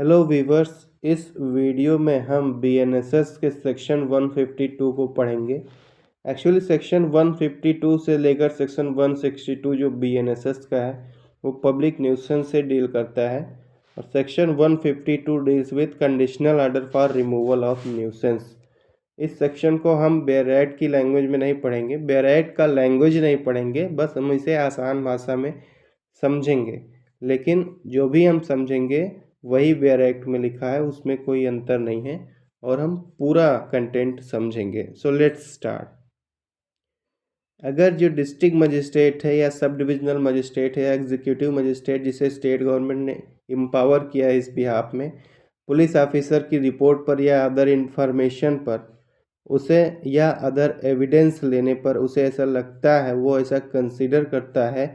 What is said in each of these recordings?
Hello viewers. इस video में हम बीएनएसएस के सेक्शन 152 को पढ़ेंगे। एक्चुअली सेक्शन 152 से लेकर सेक्शन 162 जो बीएनएसएस का है वो पब्लिक न्यूसेंस से डील करता है और section 152 deals with conditional order for removal of nuisance. इस सेक्शन को हम बेरेट की लैंग्वेज में नहीं पढ़ेंगे, बेरेट का लैंग्वेज नहीं पढ़ेंगे, बस हम इसे आसान भाषा में समझेंगे। लेकिन जो भी हम समझेंगे वही बेयर एक्ट में लिखा है, उसमें कोई अंतर नहीं है और हम पूरा कंटेंट समझेंगे। So let's start. अगर जो डिस्ट्रिक्ट मजिस्ट्रेट है या सब डिविजनल मजिस्ट्रेट है या एग्जीक्यूटिव मजिस्ट्रेट जिसे स्टेट गवर्नमेंट ने एम्पावर किया है इस बिहाफ में, पुलिस ऑफिसर की रिपोर्ट पर या अदर इंफॉर्मेशन पर उसे या अदर एविडेंस लेने पर उसे ऐसा लगता है, वो ऐसा कंसीडर करता है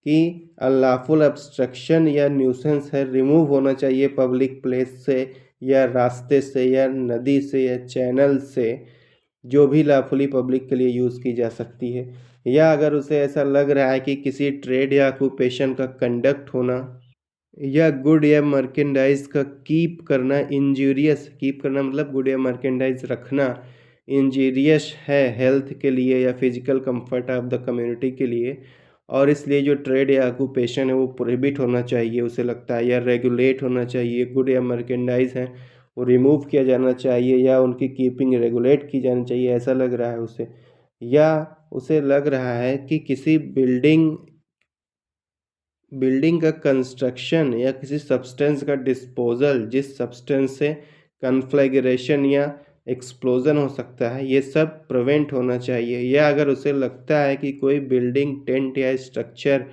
कि अनलॉफुल ऑब्स्ट्रक्शन या न्यूसेंस है, रिमूव होना चाहिए पब्लिक प्लेस से या रास्ते से या नदी से या चैनल से, जो भी लॉफुली पब्लिक के लिए यूज़ की जा सकती है। या अगर उसे ऐसा लग रहा है कि किसी ट्रेड या ऑक्यूपेशन का कंडक्ट होना या गुड या मर्केंडाइज का कीप करना इंजूरियस, कीप करना मतलब गुड या मर्केंडाइज रखना इंजूरियस है हेल्थ के लिए या physical comfort of the community के लिए, और इसलिए जो ट्रेड या ऑक्यूपेशन है वो प्रोहिबिट होना चाहिए उसे लगता है, या रेगुलेट होना चाहिए। गुड या मर्केंडाइज हैं वो रिमूव किया जाना चाहिए या उनकी कीपिंग रेगुलेट की जानी चाहिए, ऐसा लग रहा है उसे। या उसे लग रहा है कि किसी बिल्डिंग का कंस्ट्रक्शन या किसी सब्सटेंस का डिस्पोजल जिस सब्सटेंस से कन्फ्लैग्रेशन या एक्सप्लोजन हो सकता है, ये सब प्रिवेंट होना चाहिए। या अगर उसे लगता है कि कोई बिल्डिंग, टेंट या स्ट्रक्चर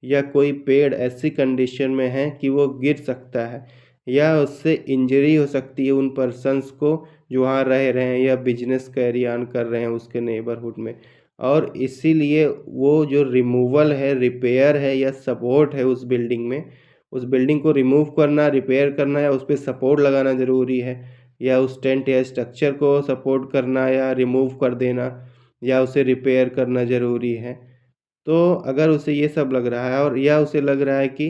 या कोई पेड़ ऐसी कंडीशन में है कि वो गिर सकता है या उससे इंजरी हो सकती है उन पर्सन्स को जो वहाँ रह रहे हैं या बिजनेस कैरी ऑन कर रहे हैं उसके नेबरहुड में, और इसीलिए वो जो रिमूवल है, रिपेयर है या सपोर्ट है उस बिल्डिंग में, उस बिल्डिंग को रिमूव करना, रिपेयर करना या उस पर सपोर्ट लगाना ज़रूरी है, या उस टेंट या स्ट्रक्चर को सपोर्ट करना या रिमूव कर देना या उसे रिपेयर करना ज़रूरी है। तो अगर उसे ये सब लग रहा है और या उसे लग रहा है कि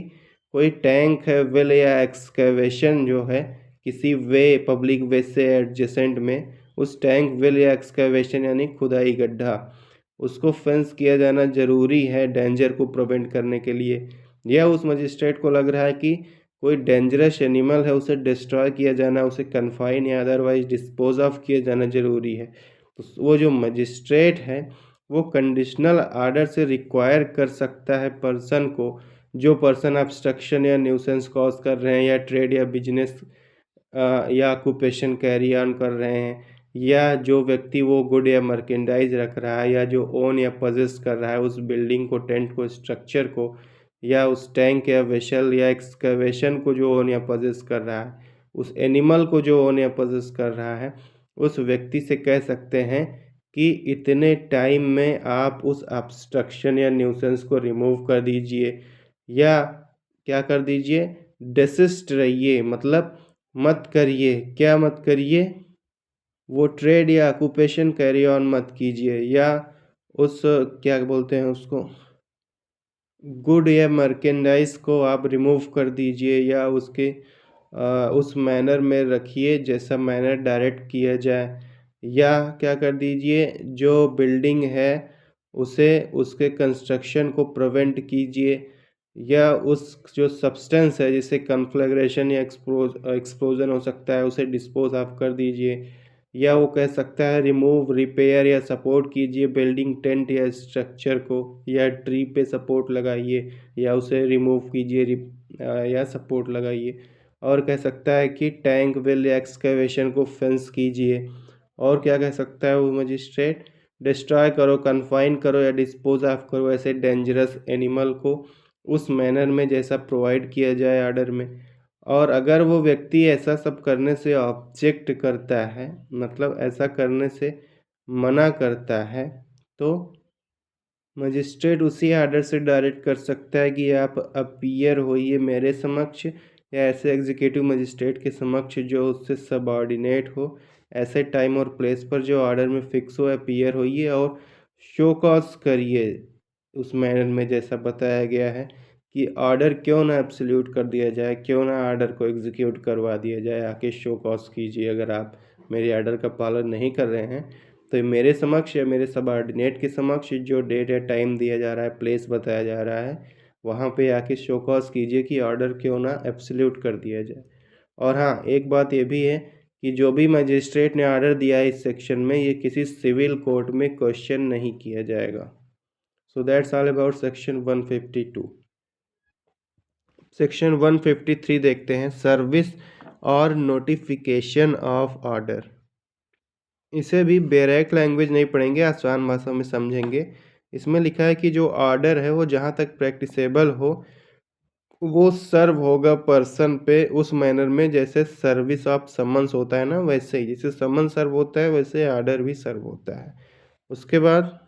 कोई टैंक है, वेल या एक्सकेवेशन जो है किसी वे, पब्लिक वे से एडजेसेंट में, उस टैंक, वेल या एक्सकेवेशन यानी खुदाई गड्ढा, उसको फेंस किया जाना ज़रूरी है डेंजर को प्रिवेंट करने के लिए। या उस मजिस्ट्रेट को लग रहा है कि कोई डेंजरस एनिमल है, उसे डिस्ट्रॉय किया जाना, उसे कन्फाइन या अदरवाइज डिस्पोज ऑफ किया जाना ज़रूरी है। तो वो जो मजिस्ट्रेट है वो कंडीशनल आर्डर से रिक्वायर कर सकता है पर्सन को, जो पर्सन ऑब्स्ट्रक्शन या न्यूसेंस कॉज कर रहे हैं या ट्रेड या बिजनेस या ऑक्यूपेशन कैरी ऑन कर रहे हैं, या जो व्यक्ति वो गुड या मर्केंडाइज रख रहा है या जो ओन या पजेस कर रहा है उस बिल्डिंग को, टेंट को, स्ट्रक्चर को, या उस टैंक या वेसल या एक्सकवेशन को जो ओन या पजेस कर रहा है, उस एनिमल को जो ओन या पजेस कर रहा है, उस व्यक्ति से कह सकते हैं कि इतने टाइम में आप उस ऑब्स्ट्रक्शन या न्यूसेंस को रिमूव कर दीजिए, या क्या कर दीजिए, डेसिस्ट रहिए, मतलब मत करिए। क्या मत करिए? वो ट्रेड या ऑक्यूपेशन कैरी ऑन मत कीजिए, या उस क्या बोलते हैं उसको, गुड या मर्केंडाइज को आप रिमूव कर दीजिए या उसके उस मैनर में रखिए जैसा मैनर डायरेक्ट किया जाए। या क्या कर दीजिए, जो बिल्डिंग है उसे, उसके कंस्ट्रक्शन को प्रिवेंट कीजिए, या उस जो सब्सटेंस है जिससे कन्फ्लैग्रेशन या एक्सप्लोजन हो सकता है उसे डिस्पोज ऑफ कर दीजिए। या वो कह सकता है रिमूव, रिपेयर या सपोर्ट कीजिए बिल्डिंग, टेंट या स्ट्रक्चर को, या ट्री पे सपोर्ट लगाइए या उसे रिमूव कीजिए या सपोर्ट लगाइए। और कह सकता है कि टैंक, वेल या एक्सकेवेशन को फेंस कीजिए। और क्या कह सकता है वो मजिस्ट्रेट, डिस्ट्रॉय करो, कन्फाइन करो या डिस्पोज ऑफ करो ऐसे डेंजरस एनिमल को उस मैनर में जैसा प्रोवाइड किया जाए आर्डर में। और अगर वो व्यक्ति ऐसा सब करने से ऑब्जेक्ट करता है, मतलब ऐसा करने से मना करता है, तो मजिस्ट्रेट उसी आर्डर से डायरेक्ट कर सकता है कि आप अपीयर होइए मेरे समक्ष या ऐसे एग्जीक्यूटिव मजिस्ट्रेट के समक्ष जो उससे सबऑर्डिनेट हो, ऐसे टाइम और प्लेस पर जो ऑर्डर में फिक्स हो, अपीयर होइए और शो कॉज करिए उस मैनर में जैसा बताया गया है कि ऑर्डर क्यों ना एब्सोल्यूट कर दिया जाए, क्यों ना ऑर्डर को एग्जीक्यूट करवा दिया जाए, आके शो कॉज कीजिए। अगर आप मेरे ऑर्डर का पालन नहीं कर रहे हैं तो मेरे समक्ष या मेरे सबऑर्डिनेट के समक्ष जो डेट या टाइम दिया जा रहा है, प्लेस बताया जा रहा है, वहाँ पे आके शो कॉज कीजिए कि ऑर्डर क्यों ना एब्सोल्यूट कर दिया जाए। और हाँ, एक बात ये भी है कि जो भी मजिस्ट्रेट ने ऑर्डर दिया है इस सेक्शन में, ये किसी सिविल कोर्ट में क्वेश्चन नहीं किया जाएगा। So that's all about section 152। Section 153 देखते हैं, सर्विस और नोटिफिकेशन ऑफ ऑर्डर। इसे भी बैरक लैंग्वेज नहीं पढ़ेंगे, आसान भाषा में समझेंगे। इसमें लिखा है कि जो ऑर्डर है वो जहाँ तक प्रैक्टिसेबल हो वो सर्व होगा पर्सन पे उस मैनर में जैसे सर्विस ऑफ समन्स होता है ना, वैसे ही जैसे समन सर्व होता है वैसे ऑर्डर भी सर्व होता है। उसके बाद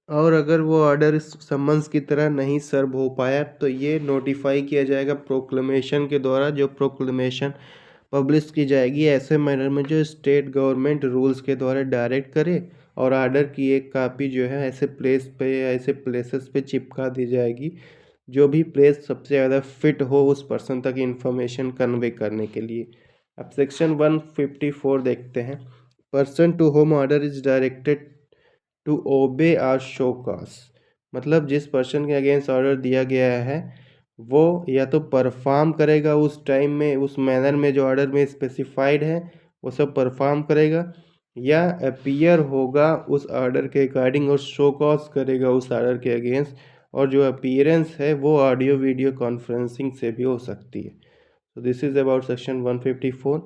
और अगर वो ऑर्डर इस समन्स की तरह नहीं सर्व हो पाया तो ये नोटिफाई किया जाएगा प्रोक्लेमेशन के द्वारा, जो प्रोक्लेमेशन पब्लिश की जाएगी ऐसे मैनर में जो स्टेट गवर्नमेंट रूल्स के द्वारा डायरेक्ट करे, और ऑर्डर की एक कॉपी जो है ऐसे प्लेस पे या ऐसे प्लेसेस पे चिपका दी जाएगी जो भी प्लेस सबसे ज़्यादा फिट हो उस पर्सन तक इन्फॉर्मेशन कन्वे करने के लिए। अब सेक्शन 154 देखते हैं, person to whom order is directed to obey or show cause. मतलब जिस पर्सन के अगेंस्ट ऑर्डर दिया गया है वो या तो परफॉर्म करेगा उस टाइम में उस मैनर में जो ऑर्डर में स्पेसिफाइड है वो सब परफॉर्म करेगा, या अपीयर होगा उस ऑर्डर के अकॉर्डिंग और शो कॉज करेगा उस ऑर्डर के अगेंस्ट। और जो अपीयरेंस है वो ऑडियो वीडियो कॉन्फ्रेंसिंग से भी हो सकती है। तो this is about section 154।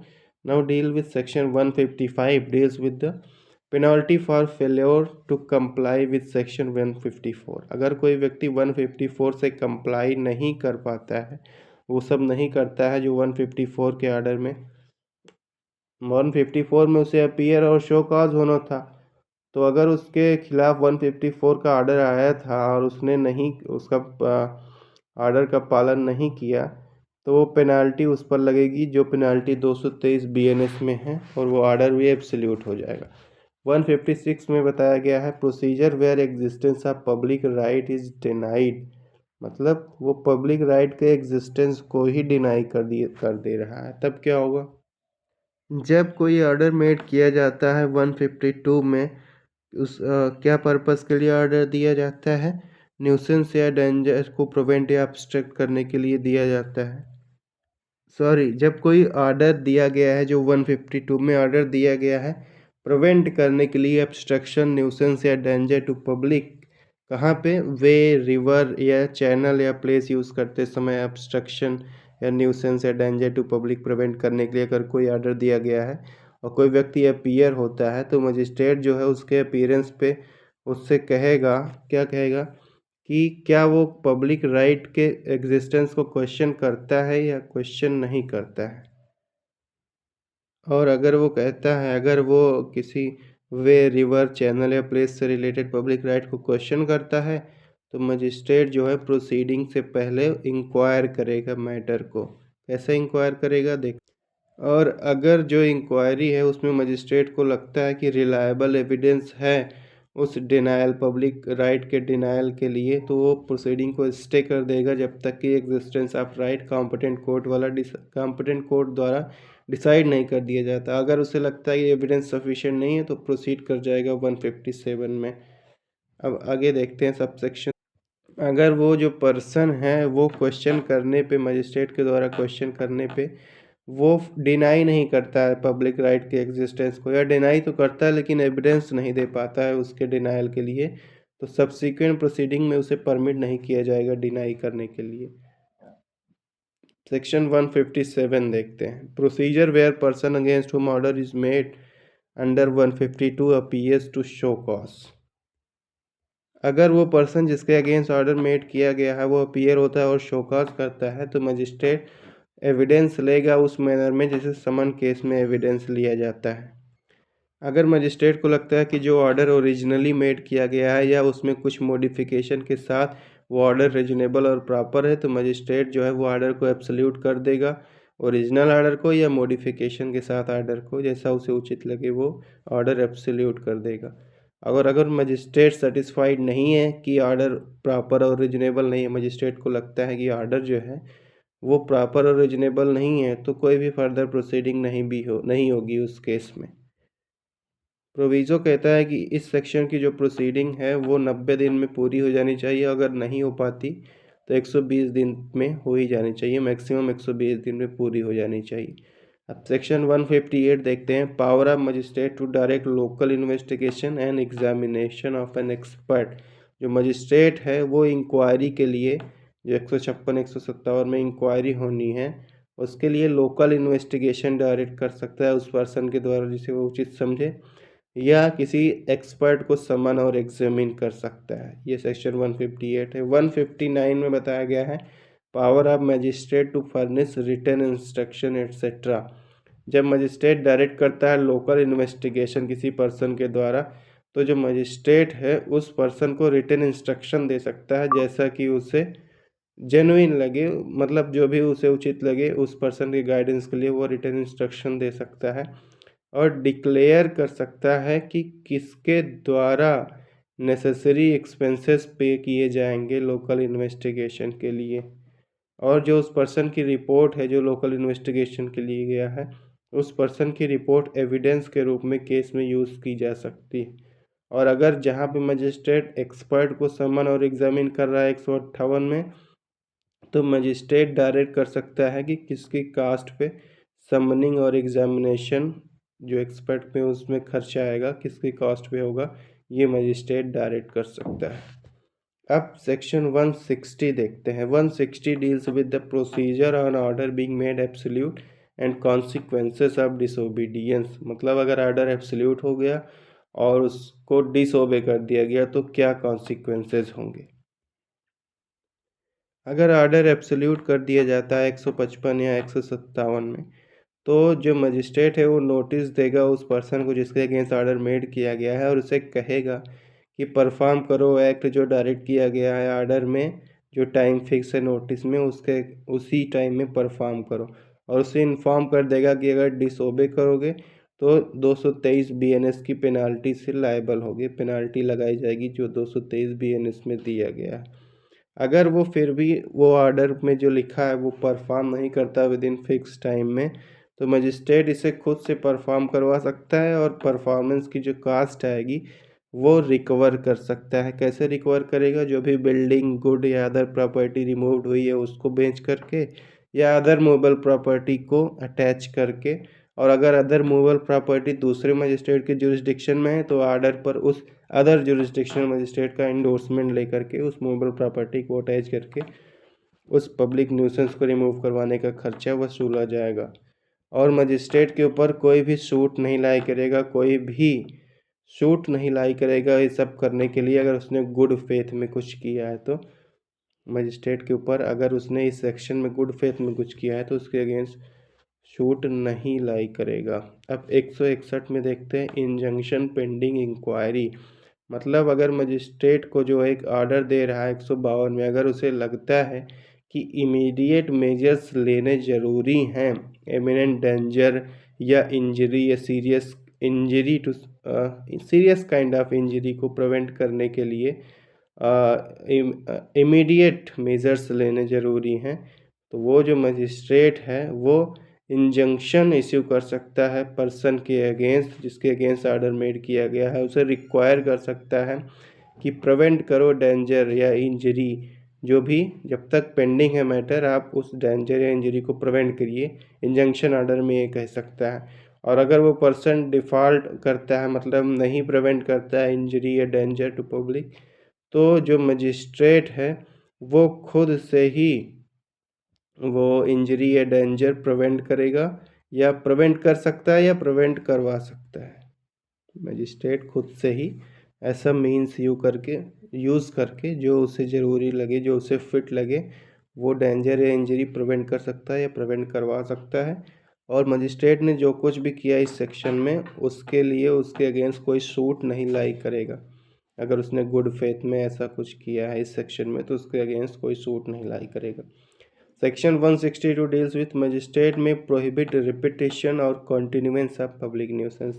Now deal with section 155 deals with the penalty for failure to comply with section 154। अगर कोई व्यक्ति 154 से कंप्लाई नहीं कर पाता है, वो सब नहीं करता है जो 154 के ऑर्डर में, 154 में उसे अपीयर और शो कॉज होना था, तो अगर उसके खिलाफ 154 का ऑर्डर आया था और उसने नहीं उसका ऑर्डर का पालन नहीं किया तो वो पेनाल्टी उस पर लगेगी, जो पेनाल्टी 223 बीएनएस में है, और वो ऑर्डर भी एब्सोल्यूट हो जाएगा। 156 में बताया गया है procedure where existence of public right is denied. मतलब वो पब्लिक राइट के एग्जिस्टेंस को ही डिनाई कर दे रहा है। तब क्या होगा, जब कोई ऑर्डर मेड किया जाता है 152 में, उस क्या पर्पस के लिए ऑर्डर दिया जाता है, न्यूसेंस या डेंजर को प्रिवेंट या ऑब्स्ट्रक्ट करने के लिए दिया जाता है। सॉरी, जब कोई ऑर्डर दिया गया है, जो 152 में ऑर्डर दिया गया है प्रिवेंट करने के लिए ऑब्स्ट्रक्शन, न्यूसेंस या डेंजर टू पब्लिक, कहाँ पे, वे, रिवर या चैनल या प्लेस यूज़ करते समय ऑब्स्ट्रक्शन या न्यूसेंस या डेंजर टू पब्लिक प्रिवेंट करने के लिए अगर कोई ऑर्डर दिया गया है और कोई व्यक्ति अपीयर होता है तो मजिस्ट्रेट जो है उसके अपीयरेंस पे उससे कहेगा, क्या कहेगा कि क्या वो पब्लिक राइट के एग्जिस्टेंस को क्वेश्चन करता है या क्वेश्चन नहीं करता है। और अगर वो कहता है, अगर वो किसी वे, रिवर, चैनल या प्लेस से रिलेटेड पब्लिक राइट को क्वेश्चन करता है तो मजिस्ट्रेट जो है प्रोसीडिंग से पहले इंक्वायर करेगा मैटर को। कैसे इंक्वायर करेगा देख, और अगर जो इंक्वायरी है उसमें मजिस्ट्रेट को लगता है कि रिलायबल एविडेंस है उस डिनायल, पब्लिक राइट के डिनायल के लिए, तो वो प्रोसीडिंग को स्टे कर देगा जब तक कि existence of right competent court द्वारा डिसाइड नहीं कर दिया जाता। अगर उसे लगता है कि एविडेंस सफिशिएंट नहीं है तो प्रोसीड कर जाएगा 157 में। अब आगे देखते हैं सबसेक्शन। अगर वो जो पर्सन है वो क्वेश्चन करने पे, मजिस्ट्रेट के द्वारा क्वेश्चन करने पे वो डिनाई नहीं करता है पब्लिक राइट के एग्जिस्टेंस को, या डिनाई तो करता है लेकिन एविडेंस नहीं दे पाता है उसके डिनाइल के लिए, तो सब्सिक्वेंट प्रोसीडिंग में उसे परमिट नहीं किया जाएगा डिनाई करने के लिए। सेक्शन 157 देखते हैं, procedure where person against whom order is made under 152 appears to show cause. अगर वो पर्सन जिसके अगेंस्ट ऑर्डर मेड किया गया है वो अपीयर होता है और शो कॉज करता है तो मजिस्ट्रेट एविडेंस लेगा उस मैनर में जैसे समन केस में एविडेंस लिया जाता है। अगर मजिस्ट्रेट को लगता है कि जो ऑर्डर ओरिजिनली मेड किया गया है या उसमें कुछ मॉडिफिकेशन के साथ वो ऑर्डर रीजनेबल और प्रॉपर है तो मजिस्ट्रेट जो है वो ऑर्डर को एब्सोल्यूट कर देगा, ओरिजिनल ऑर्डर को या मॉडिफिकेशन के साथ ऑर्डर को, जैसा उसे उचित लगे वो ऑर्डर एब्सोल्यूट कर देगा। अगर मजिस्ट्रेट सेटिस्फाइड नहीं है कि ऑर्डर प्रॉपर और रीजनेबल नहीं है, मजिस्ट्रेट को लगता है कि ऑर्डर जो है वो प्रॉपर और रीजनेबल नहीं है, तो कोई भी फर्दर प्रोसीडिंग नहीं होगी उस केस में। प्रोविज़ो कहता है कि इस सेक्शन की जो प्रोसीडिंग है वो 90 दिन में पूरी हो जानी चाहिए, अगर नहीं हो पाती तो 120 दिन में हो ही जानी चाहिए, मैक्सिमम 120 दिन में पूरी हो जानी चाहिए। अब सेक्शन 158 देखते हैं, power of magistrate to direct local investigation and examination of an expert. जो मजिस्ट्रेट है वो इंक्वायरी के लिए, जो 156 157 में इंक्वायरी होनी है, उसके लिए लोकल इन्वेस्टिगेशन डायरेक्ट कर सकता है उस पर्सन के द्वारा जिसे वो उचित समझे, या किसी एक्सपर्ट को समन और एग्जामिन कर सकता है। ये सेक्शन 158 है। 159 में बताया गया है, power of magistrate to furnish written instruction etcetera. जब मजिस्ट्रेट डायरेक्ट करता है लोकल इन्वेस्टिगेशन किसी पर्सन के द्वारा, तो जो मजिस्ट्रेट है उस पर्सन को रिटन इंस्ट्रक्शन दे सकता है जैसा कि उसे जेन्युइन लगे, मतलब जो भी उसे उचित लगे उस पर्सन के गाइडेंस के लिए वो रिटन इंस्ट्रक्शन दे सकता है, और डिक्लेयर कर सकता है कि किसके द्वारा नेसेसरी एक्सपेंसेस पे किए जाएंगे लोकल इन्वेस्टिगेशन के लिए, और जो उस पर्सन की रिपोर्ट है जो लोकल इन्वेस्टिगेशन के लिए गया है, उस पर्सन की रिपोर्ट एविडेंस के रूप में केस में यूज़ की जा सकती है। और अगर जहाँ पे मजिस्ट्रेट एक्सपर्ट को समन और एग्जामिन कर रहा है 158 में, तो मजिस्ट्रेट डायरेक्ट कर सकता है कि किसकी कास्ट पे समनिंग और एग्जामिनेशन जो एक्सपर्ट पे उसमें खर्चा आएगा किसकी कास्ट पे होगा, ये मजिस्ट्रेट डायरेक्ट कर सकता है। अब सेक्शन 160 देखते हैं। 160 deals with the procedure on order being made absolute and consequences of disobedience. मतलब अगर ऑर्डर एब्सोल्यूट हो गया और उसको डिसओबे कर दिया गया तो क्या कॉन्सिक्वेंसेस होंगे। अगर ऑर्डर एब्सोल्यूट कर दिया जाता है 155 या 157 में, तो जो मजिस्ट्रेट है वो नोटिस देगा उस पर्सन को जिसके अगेंस्ट ऑर्डर मेड किया गया है, और उसे कहेगा कि परफॉर्म करो एक्ट जो डायरेक्ट किया गया है ऑर्डर में, जो टाइम फिक्स है नोटिस में उसके उसी टाइम में परफॉर्म करो, और उसे इन्फॉर्म कर देगा कि अगर डिसओबे करोगे तो 223 बीएनएस की पेनाल्टी से लायबल होगी, पेनाल्टी लगाई जाएगी जो 223 बीएनएस में दिया गया है। अगर वो फिर भी वो ऑर्डर में जो लिखा है वो परफॉर्म नहीं करता विद इन फिक्स टाइम में, तो मजिस्ट्रेट इसे खुद से परफॉर्म करवा सकता है, और परफॉर्मेंस की जो कास्ट आएगी वो रिकवर कर सकता है। कैसे रिकवर करेगा, जो भी बिल्डिंग गुड या अदर प्रॉपर्टी रिमूव्ड हुई है उसको बेच करके, या अदर मूवेबल प्रॉपर्टी को अटैच करके, और अगर अदर मूवेबल प्रॉपर्टी दूसरे मजिस्ट्रेट के जुरिस्डिक्शन में है तो ऑर्डर पर उस अदर जुरिस्डिक्शनल मजिस्ट्रेट का इंडोर्समेंट लेकर के उस मूवेबल प्रॉपर्टी को अटैच करके उस पब्लिक न्यूसेंस को रिमूव करवाने का खर्चा वसूला जाएगा। और मजिस्ट्रेट के ऊपर कोई भी सूट नहीं लाई करेगा, कोई भी सूट नहीं लाई करेगा ये सब करने के लिए, अगर उसने गुड फेथ में कुछ किया है तो मजिस्ट्रेट के ऊपर अगर उसने इस सेक्शन में गुड फेथ में कुछ किया है तो उसके अगेंस्ट शूट नहीं लाई करेगा। अब 161 में देखते हैं, इंजंक्शन पेंडिंग इंक्वायरी। मतलब अगर मजिस्ट्रेट को जो एक ऑर्डर दे रहा है 152 में, अगर उसे लगता है कि इमीडिएट मेजर्स लेने ज़रूरी हैं, इमिनेंट डेंजर या इंजरी या serious injury to serious kind of injury को प्रिवेंट करने के लिए इमीडिएट मेजर्स लेने ज़रूरी हैं, तो वो जो मजिस्ट्रेट है वो इंजंक्शन इश्यू कर सकता है पर्सन के अगेंस्ट जिसके अगेंस्ट ऑर्डर मेड किया गया है। उसे रिक्वायर कर सकता है कि प्रिवेंट करो डेंजर या इंजरी, जो भी जब तक पेंडिंग है मैटर आप उस डेंजर या इंजरी को प्रिवेंट करिए, इंजंक्शन ऑर्डर में ये कह सकता है। और अगर वो पर्सन डिफ़ॉल्ट करता है, मतलब नहीं प्रिवेंट करता है इंजरी या डेंजर टू पब्लिक, तो जो मजिस्ट्रेट है वो खुद से ही वो इंजरी या डेंजर प्रिवेंट करेगा, या प्रिवेंट कर सकता है या प्रिवेंट करवा सकता है। मजिस्ट्रेट खुद से ही ऐसा मीन्स यूज़ करके जो उसे ज़रूरी लगे, जो उसे फिट लगे, वो डेंजर या इंजरी प्रिवेंट कर सकता है या प्रिवेंट करवा सकता है। और मजिस्ट्रेट ने जो कुछ भी किया इस सेक्शन में उसके लिए उसके अगेंस्ट कोई सूट नहीं लाई करेगा। अगर उसने गुड फेथ में ऐसा कुछ किया है इस सेक्शन में तो उसके अगेंस्ट कोई सूट नहीं लाई करेगा। सेक्शन 162 डील्स विथ मजिस्ट्रेट में प्रोहिबिट रिपीटेशन और कॉन्टिन्यूएंस ऑफ पब्लिक न्यूसेंस।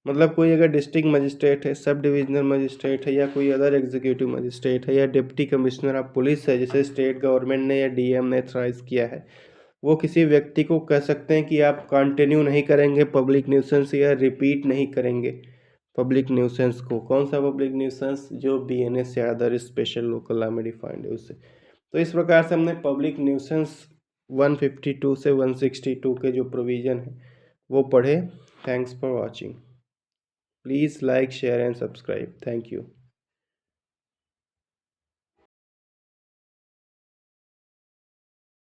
मतलब कोई अगर डिस्ट्रिक्ट मजिस्ट्रेट है, सब डिविजनल मजिस्ट्रेट है, या कोई अदर एग्जीक्यूटिव मजिस्ट्रेट है, या डिप्टी कमिश्नर ऑफ पुलिस है, जैसे स्टेट गवर्नमेंट ने या डीएम ने थ्राइज किया है, वो किसी व्यक्ति को कह सकते हैं कि आप कंटिन्यू नहीं करेंगे पब्लिक न्यूसेंस, या रिपीट नहीं करेंगे पब्लिक न्यूसेंस को। कौन सा पब्लिक न्यूसेंस? जो बीएनएस या अदर स्पेशल लोकल लॉ में डिफाइंड है उससे। तो इस प्रकार से हमने पब्लिक न्यूसेंस 152 से 162 के जो प्रोविज़न है वो पढ़े। Thanks for watching. Please like, share and subscribe. Thank you.